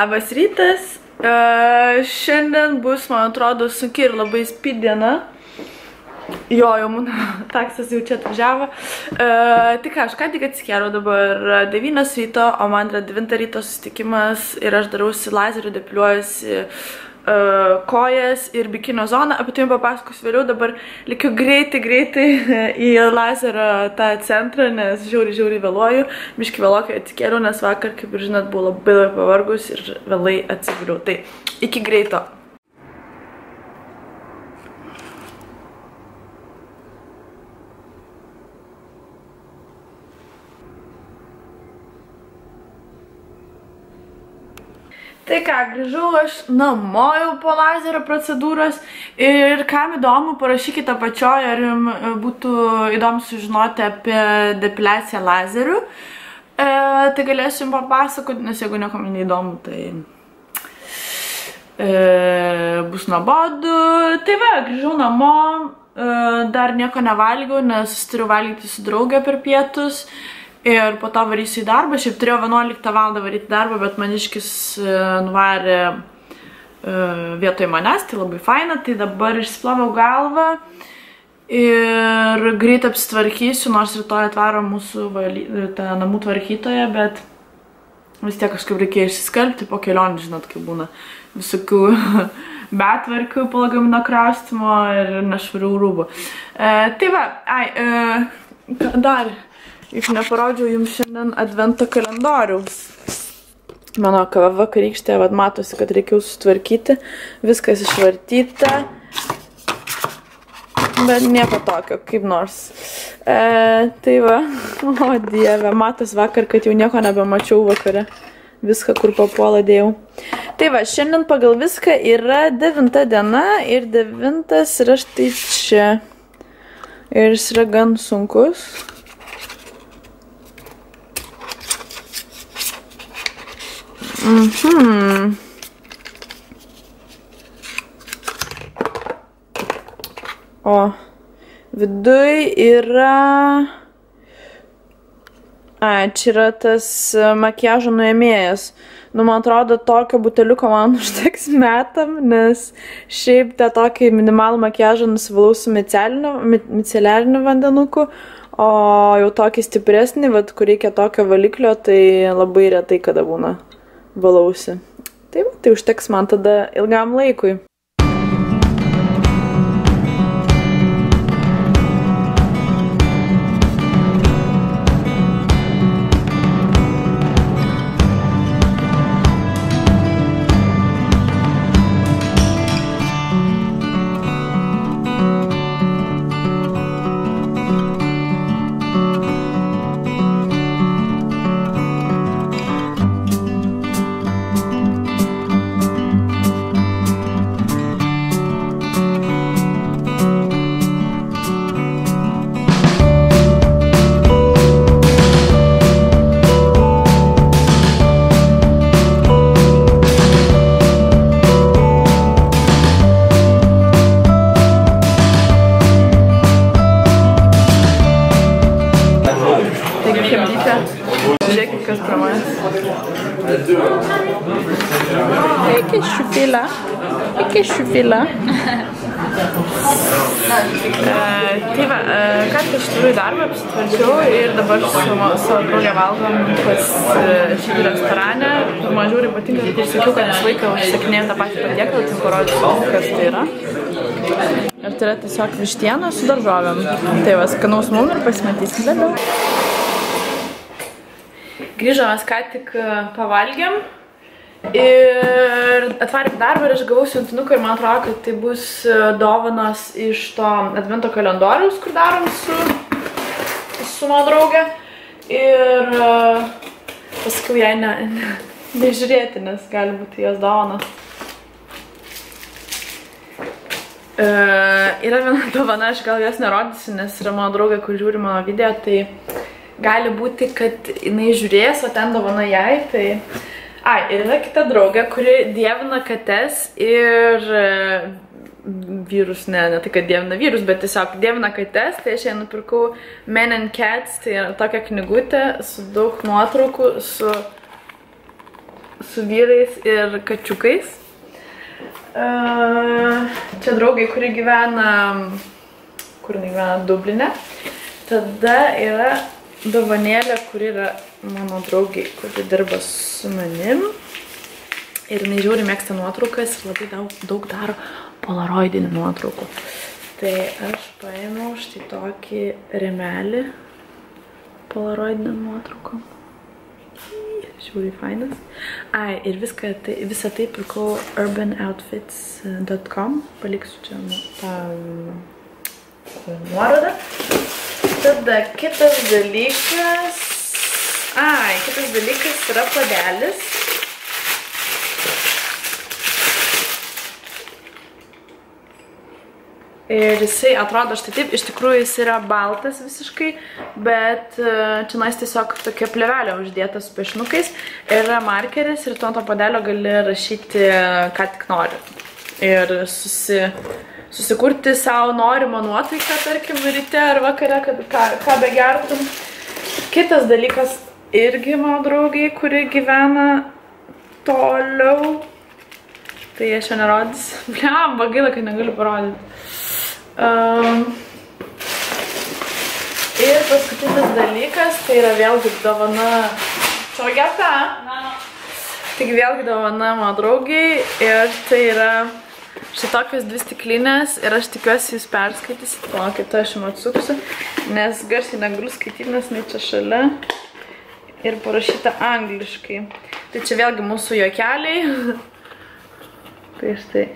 Labas rytas. Šiandien bus, man atrodo, sunki ir labai speed diena. Jo, jau mano taksas jau čia atvažiavo. Tik aš ką tik atsikėliau dabar 9 ryto, o man yra 9 ryto susitikimas ir aš darausi lazeriu, depiliuojuosi kojas ir bikinio zoną. Apie tai papasakosiu vėliau. Dabar likiu greitai į lazerio tą centrą, nes žiauriai vėluoju. Biški vėlokai atsikėliau, nes vakar, kaip ir žinot, buvau labai pavargus ir vėlai atsiguliau. Tai iki greito. Tai ką, grįžau aš namo jau po lazerio procedūros ir kam įdomu, parašykite apačioje, ar jums būtų įdomu sužinoti apie depiliaciją lazeriu. Tai galėsiu jums papasakoti, nes jeigu niekam neįdomu, tai bus nuobodu. Tai va, grįžau namo, dar nieko nevalgiau, nes turiu valgyti su drauge per pietus. Ir po to varysiu į darbą. Šiaip turėjau 11 valandą varyti darbą, bet maniškis nuvarė vietoj manęs, tai labai faina. Tai dabar išsiplovau galvą ir greit apsitvarkysiu, nors rytoj atvaro mūsų namų tvarkytoja, bet vis tiek kažkaip reikėjo išsiskalbti po kelionių, žinot, kaip būna visokių betvarkių po lagamino kraustymo ir nešvarių rūbų. Tai va, dar... Juk neparodžiau jums šiandien advento kalendoriaus. Mano kava vakarykštė, vad matosi, kad reikėjo sutvarkyti. Viskas išvartyta. Bet nieko tokio, kaip nors. Tai va, o dieve, matos vakar, kad jau nieko nebemačiau vakare. Viską, kur papuolą dėjau. Tai va, šiandien pagal viską yra 9 diena ir 9 yra štai čia. Ir jis yra gan sunkus. O viduj yra... čia yra tas makiažo nuėmėjas. Nu, man atrodo, tokio buteliuko man užteks metam, nes šiaip tą tokį minimalų makiažą nusivalau su miceliariniu vandenuku, o jau tokį stipresnį, kur reikia tokio valiklio, tai labai retai kada būna valausi. Tai užteks man tada ilgam laikui. Žiūrėkit, kas prie manęs. Iki šiufilą. Tai va, ką aš turiu į darbą, apsitvarkiau ir dabar su savo draugė valgom pas šį restorane. Man žiūri patinka, kad aš sakiau, kad aš laiką užsakinėjau tą patį patiekalą, tai parodysiu, kas tai yra. Ir tai yra tiesiog vištiena su daržovėm. Tai va, skanaus mum ir pasimatysim vėliau. Grįžomės ką tik pavalgėm ir atvarėm darbą ir aš gavau siuntinuką ir man atrodo, kad tai bus dovanos iš to advento kalendoriaus, kur darom su mano draugė. Ir pasakiau jai nežiūrėti, nes gali būti jos dovanos. Yra viena dovana, aš gal jos nerodysiu, nes yra mano draugė, kur žiūri mano video, tai gali būti, kad jinai žiūrės, o ten dovana jai, tai... Ir yra kita draugė, kuri dievina kates ir vyrus, ne tai, kad dievina vyrus, bet tiesiog dievina kates, tai aš jai nupirkau Men and Cats, tai yra tokia knygutė su daug nuotraukų, su su vyrais ir kačiukais. Čia draugai, kuri gyvena Dubline. Tada yra dovanėlė, kuri yra mano draugai, kuri dirba su manim. Ir jinai žiūri, mėgsta nuotraukas ir labai daug daro polaroidinių nuotraukų. Tai aš paėmiau štai tokį rėmelį polaroidinių nuotraukų. Žiūri, fainas. Ir visą tai pirkau urbanoutfits.com. Paliksiu čia tą nuorodą. Tada kitas dalykas yra puodelis. Ir jisai atrodo štai taip, iš tikrųjų jis yra baltas visiškai, bet čia nais tiesiog tokia plėvelė uždėta su piešinukais. Yra markeris ir tu ant to puodelio gali rašyti, ką tik nori. Ir susikurti savo norimą nuotaiką, tarkim, ryte ar vakare, ką begertum. Kitas dalykas irgi mano draugai, kuri gyvena toliau. Tai aš čia nerodys. Bliamba, gaila, kad negaliu parodyti. Ir paskutinis dalykas, tai yra vėlgi dovana Čogeta. Taigi vėlgi dovana mano draugiai ir tai yra šitokios 2 stiklinės ir aš tikiuosi jūs perskaitysit, palaukit, aš jums atsuksiu, nes garsiai negaliu skaityti, nes jinai čia šalia ir parašyta angliškai. Tai čia vėlgi mūsų juokeliai. Tai štai.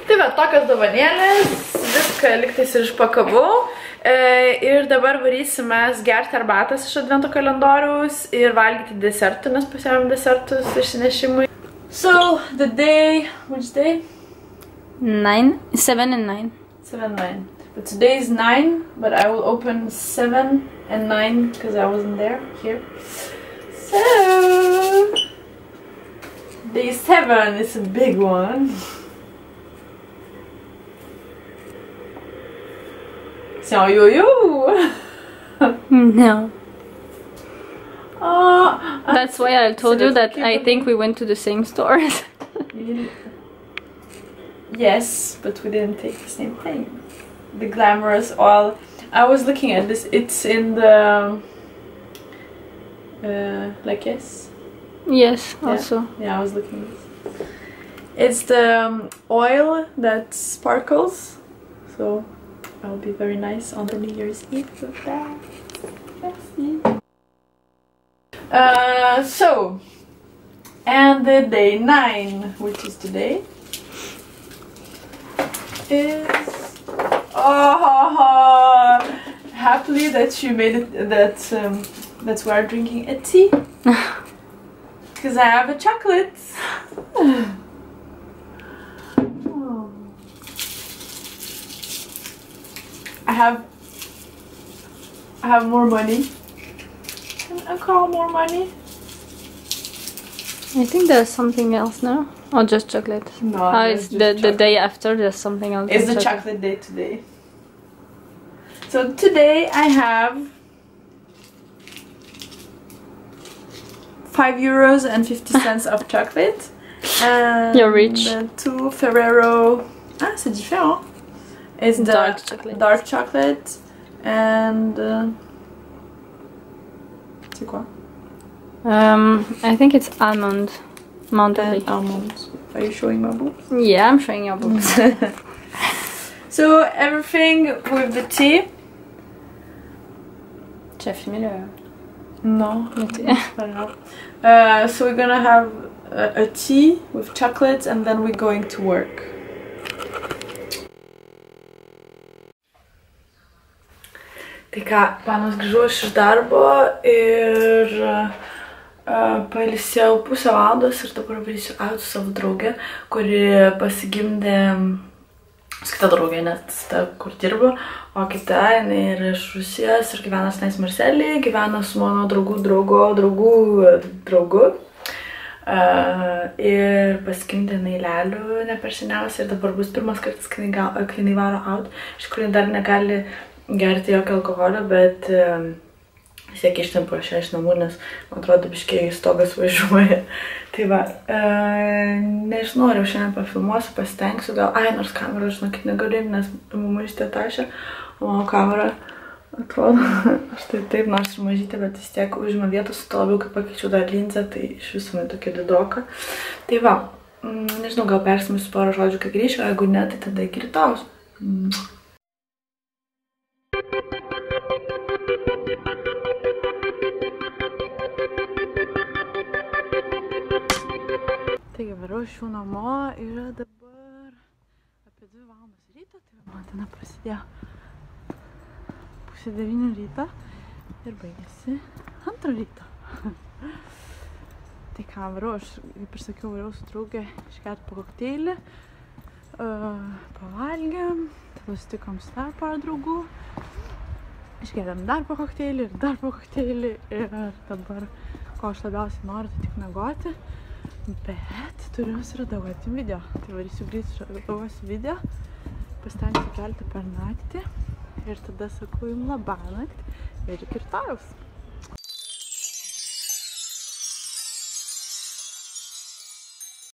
Tai va, tokios dovanėlės, viską liktais ir išpakavau. Ir dabar varysim mes gerti arbatas iš advento kalendoriaus ir valgyti desertų, nes pasiėmėm desertus išsinešimui. So, the day, which day? 7 and 9. 7 and 9. But today is 9, but I will open 7 and 9 because I wasn't there, here. So, day 7 is a big one. So, you. No. That's why I told you that I think we went to the same stores. Yes, but we didn't take the same thing. The glamorous oil. I was looking at this. It's in the like yes. Yes, also. Yeah, I was looking at this. It's the oil that sparkles. So I'll be very nice on the New Year's Eve with that. So, and the day 9, which is today, is happily that you made it. That's why I'm drinking a tea because I have a chocolate. I have more money. Can I call more money? I think there's something else now. Or just chocolate? No, it's the day after there's something else. It's the chocolate day today. So today I have €5.50 of chocolate. And you're rich. 2 Ferrero. Ah, c'est différent. It's the dark chocolate and c'est quoi? I think it's almond. Almond. Are you showing my boobs? Yeah, I'm showing your boobs. So everything with the tea. Tu as filmé le... No, so we're gonna have a tea with chocolate and then we're going to work. Tai ką, panas grįžau iš darbo ir pailsėjau pusę valandos ir dabar varysiu out su savo draugę, kuri pasigimdė su kita draugė, nes ta, kur dirbu, o kita, jinai yra iš Rusijos ir gyvena tenais Marselėje, gyvena su mano draugu. Ir pasigimdė jinai lelių ne per seniausiai ir dabar bus pirmas kartas, kai jinai varo out. Iš tikrųjų dar negali gerti jokio alkoholio, bet Siek ištempu aš iš namų, nes man atrodo biškiai stogas važiuoja. Tai va, nežinau, ar jau šiandien pafilmuosiu, pasitengsiu, gal, nors kamerą, žinokit, negaliu, nes mamužtė tašė, o mano kamera, atrodo, aš taip, nors ir mažytė, bet vis tiek užima vietos, su to labiau, kai pakeičiau dar linzę, tai iš viso man tokia didoka. Tai va, nežinau, gal persimisiu porą žodžių, kai grįšiu, o jeigu ne, tai tada iki rytaus. Taigi, varau iš jų namo, yra dabar apie 2 valandos ryto, tai man ten prasidėjo 8:30 ryto ir baigėsi 2 ryto. Tai ką, varau, aš, kaip ir sakiau, varau su draugė išgerti po kokteilį, pavalgėm, tada sutikom su dar porą draugų, išgerėm dar po kokteilį ir dar po kokteilį ir dabar, ko aš labiausiai noriu, tai tik miegoti. Bet turiu suredaguoti video, tai varysiu greit suredaguosiu video, pasitengsiu kelti per naktį ir tada sakau jums labanakt ir iki rytojaus.